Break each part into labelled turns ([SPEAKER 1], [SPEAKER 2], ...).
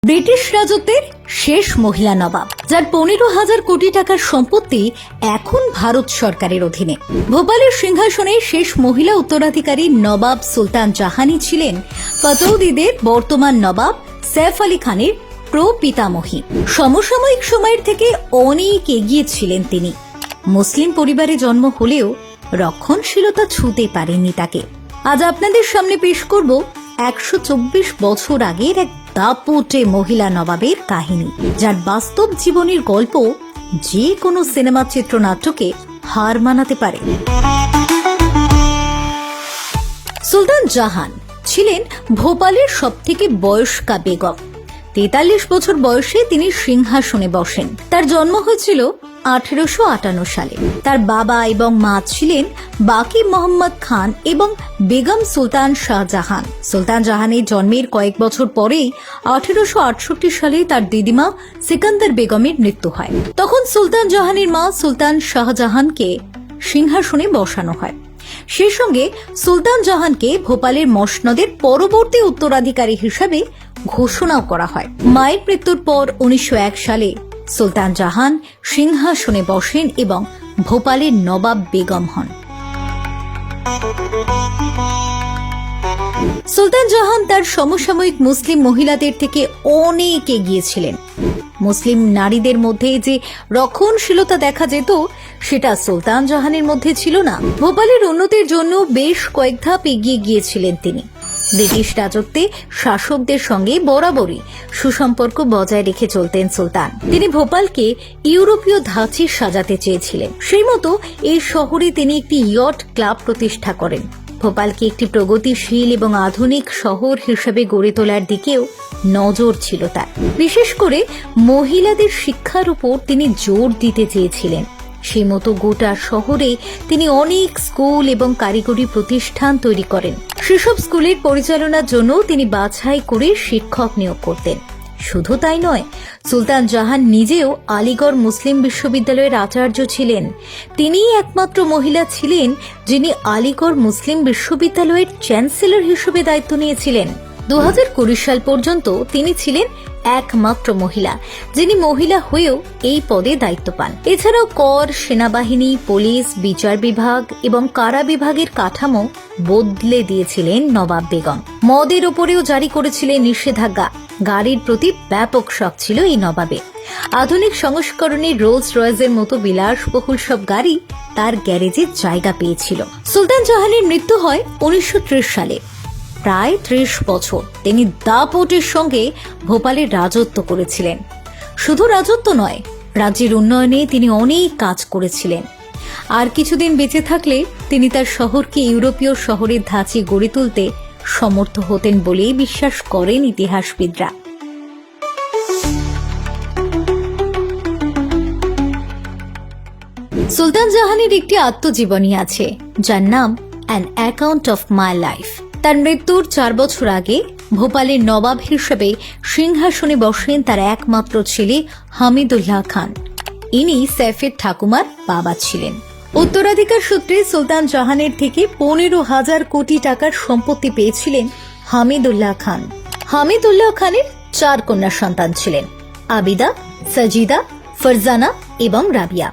[SPEAKER 1] British রাজত্বের শেষ মহিলা নবাব, যার 15,000 কোটি টাকার সম্পত্তি এখন ভারত সরকারের অধীনে। ভোপালের সিংহাসনে শেষ মহিলা উত্তরাধিকারী নবাব সুলতান জাহানই ছিলেন পাতৌদিদের বর্তমান নবাব সৈফ আলী খানের প্রপিতামহী। সমসাময়িক সময়ের থেকে অনেক এগিয়ে ছিলেন তিনি। মুসলিম পরিবারে জন্ম হলেও রক্ষণশীলতা ছুঁতে পারেননি তাকে। আজ আপনাদের সামনে পেশ করব 124 বছর আগের এক দাপুটে মহিলা নবাবের কাহিনী, যার বাস্তব জীবনের গল্প যে কোনো সিনেমা চিত্রনাট্যকে হার মানাতে পারে। সুলতান জাহান ছিলেন ভোপালের সবথেকে বয়স্কা বেগম। 43 বছর বয়সে তিনি সিংহাসনে বসেন। তার জন্ম হয়েছিল 1858 সালে। তার বাবা এবং মা ছিলেন বাকি মোহাম্মদ খান এবং বেগম সুলতান শাহজাহান। সুলতান জাহানের জন্মের কয়েক বছর পরেই 1868 সালে তার দিদিমা সিকান্দার বেগমের মৃত্যু হয়। তখন সুলতান জাহানের মা সুলতান শাহজাহানকে সিংহাসনে বসানো হয়। সেই সঙ্গে সুলতান জাহানকে ভোপালের মসনদের পরবর্তী উত্তরাধিকারী হিসেবে ঘোষণাও করা হয়। মায়ের মৃত্যুর পর 1901 সালে সুলতান জাহান সিংহাসনে বসেন এবং ভোপালের নবাব বেগম হন। সুলতান জাহান তার সমসাময়িক মুসলিম মহিলাদের থেকে অনেক এগিয়ে ছিলেন। মুসলিম নারীদের মধ্যে যে রক্ষণশীলতা দেখা যেত, সেটা সুলতান জাহানের মধ্যে ছিল না। ভোপালের উন্নতির জন্য বেশ কয়েক ধাপ এগিয়ে গিয়েছিলেন তিনি। ব্রিটিশ রাজত্বে শাসকদের সঙ্গে বরাবরই সুসম্পর্ক বজায় রেখে চলতেন সুলতান। তিনি ভোপালকে ইউরোপীয় ধাঁচে সাজাতে চেয়েছিলেন। সেই মতো এই শহরে তিনি একটি ইয়ট ক্লাব প্রতিষ্ঠা করেন। ভোপালকে একটি প্রগতিশীল এবং আধুনিক শহর হিসেবে গড়ে তোলার দিকেও নজর ছিল তার। বিশেষ করে মহিলাদের শিক্ষার উপর তিনি জোর দিতে চেয়েছিলেন। সেই মতো গোটা শহরে তিনি অনেক স্কুল এবং কারিগরি প্রতিষ্ঠান তৈরি করেন। সেসব স্কুলের পরিচালনার জন্য তিনি বাছাই করে শিক্ষক নিয়োগ করতেন। শুধু তাই নয়, সুলতান জাহান নিজেও আলিগড় মুসলিম বিশ্ববিদ্যালয়ের আচার্য ছিলেন। তিনিই একমাত্র মহিলা ছিলেন যিনি আলিগড় মুসলিম বিশ্ববিদ্যালয়ের চ্যান্সেলর হিসেবে দায়িত্ব নিয়েছিলেন। 2020 সাল পর্যন্ত তিনি ছিলেন একমাত্র মহিলা যিনি মহিলা হয়েও এই পদে দায়িত্ব পান। এছাড়াও কর, সেনাবাহিনী, পুলিশ, বিচার বিভাগ এবং কারা বিভাগের কাঠামো বদলে দিয়েছিলেন নবাব বেগম। মদের ওপরেও জারি করেছিলেন নিষেধাজ্ঞা। গাড়ির প্রতি ব্যাপক শখ ছিল এই নবাবে। আধুনিক সংস্করণের রোলস রয়েসের মতো বিলাসবহুল সব গাড়ি তার গ্যারেজে জায়গা পেয়েছিল। সুলতান জাহানের মৃত্যু হয় 1930 সালে। প্রায় 30 বছর তিনি দাপটের সঙ্গে ভোপালের রাজত্ব করেছিলেন। শুধু রাজত্ব নয়, রাজ্যের উন্নয়নে তিনি অনেক কাজ করেছিলেন। আর কিছুদিন বেঁচে থাকলে তিনি তার শহরকে ইউরোপীয় শহরের ধাঁচে গড়ে তুলতে সমর্থ হতেন বলেই বিশ্বাস করেন ইতিহাসবিদরা। সুলতান জাহানের একটি আত্মজীবনী আছে, যার নাম an account of my life. তার মৃত্যুর 4 বছর আগে ভোপালের নবাব হিসেবে সিংহাসনে বসেন তার একমাত্র ছেলে হামিদুল্লাহ খান। ইনি সৈফের ঠাকুমার বাবা ছিলেন। উত্তরাধিকার সূত্রে সুলতান জাহানের থেকে 15,000 কোটি টাকার সম্পত্তি পেয়েছিলেন হামিদুল্লাহ খান। হামিদুল্লাহ খানের 4 কন্যা সন্তান ছিলেন, আবিদা, সাজিদা, ফারজানা এবং রাবিয়া।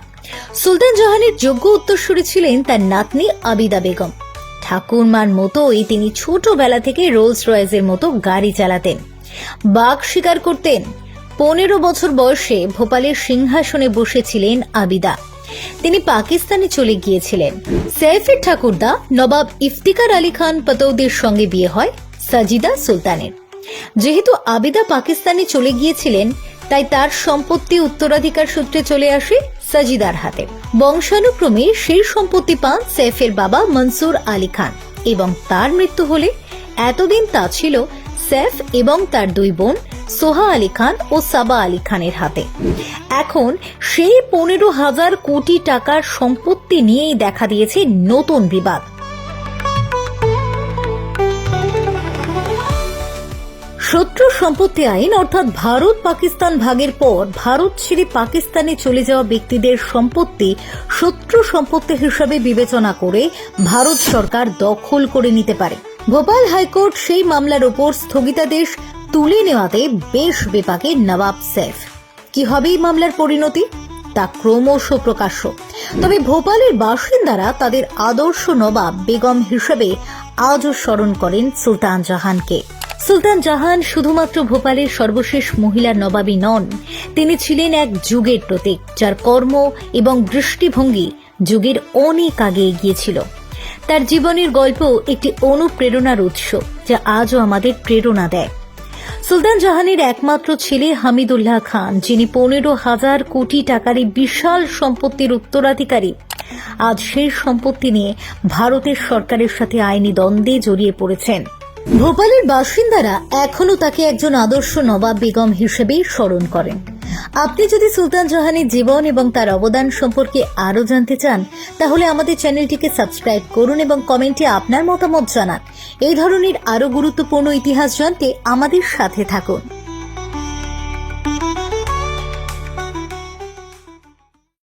[SPEAKER 1] সুলতান জাহানের যোগ্য উত্তরসূরি ছিলেন তার নাতনি আবিদা বেগম। ঠাকুরমার মতোই তিনি ছোটবেলা থেকে রোলস রয়েসের মতো গাড়ি চালাতেন, বাঘ শিকার করতেন। 15 বছর বয়সে ভোপালের সিংহাসনে বসেছিলেন আবিদা। তিনি পাকিস্তানে চলে গিয়েছিলেন। সৈফের ঠাকুরদা নবাব ইফতিকার আলী খান পাতৌদির সঙ্গে বিয়ে হয় সাজিদা সুলতানের। যেহেতু আবিদা পাকিস্তানে চলে গিয়েছিলেন, তাই তার সম্পত্তি উত্তরাধিকার সূত্রে চলে আসে সাজিদার হাতে। বংশানুক্রমে সেই সম্পত্তি পান সৈফের বাবা মনসুর আলী খান এবং তার মৃত্যু হলে এতদিন তা ছিল সৈফ এবং তার 2 বোন সোহা আলী খান ও সাবা আলী খানের হাতে। এখন সেই 15,000 কোটি টাকার সম্পত্তি নিয়েই দেখা দিয়েছে নতুন বিবাদ। শত্রু সম্পত্তি আইন, অর্থাৎ ভারত পাকিস্তান ভাগের পর ভারত ছেড়ে পাকিস্তানে চলে যাওয়া ব্যক্তিদের সম্পত্তি শত্রু সম্পত্তি হিসেবে বিবেচনা করে ভারত সরকার দখল করে নিতে পারে। ভোপাল হাইকোর্ট সেই মামলার ওপর স্থগিতাদেশ তুলে নেওয়াতে বেশ বেপাকে নবাব সৈফ। কি হবে এই মামলার পরিণতি তা ক্রমশ প্রকাশ্য। তবে ভোপালের বাসিন্দারা তাদের আদর্শ নবাব বেগম হিসেবে আজও স্মরণ করেন সুলতান জাহানকে। সুলতান জাহান শুধুমাত্র ভোপালের সর্বশেষ মহিলা নবাবী নন, তিনি ছিলেন এক যুগের প্রতীক, যার কর্ম এবং দৃষ্টিভঙ্গি যুগের অনেক আগে এগিয়েছিল। তার জীবনের গল্প একটি অনুপ্রেরণার উৎস, যা আজও আমাদের প্রেরণা দেয়। সুলতান জাহানের একমাত্র ছেলে হামিদুল্লাহ খান, যিনি 15,000 কোটি টাকার বিশাল সম্পত্তির উত্তরাধিকারী, আজ সেই সম্পত্তি নিয়ে ভারতের সরকারের সাথে আইনি দ্বন্দ্বে জড়িয়ে পড়েছেন। ভোপালের বাসিন্দারা এখনো তাকে একজন আদর্শ নবাব বেগম হিসেবেই স্মরণ করেন। আপনি যদি সুলতান জাহানের জীবন এবং তার অবদান সম্পর্কে আরো জানতে চান, তাহলে আমাদের চ্যানেলটিকে সাবস্ক্রাইব করুন এবং কমেন্টে আপনার মতামত জানান। এই ধরনের আরো গুরুত্বপূর্ণ ইতিহাস জানতে আমাদের সাথে থাকুন।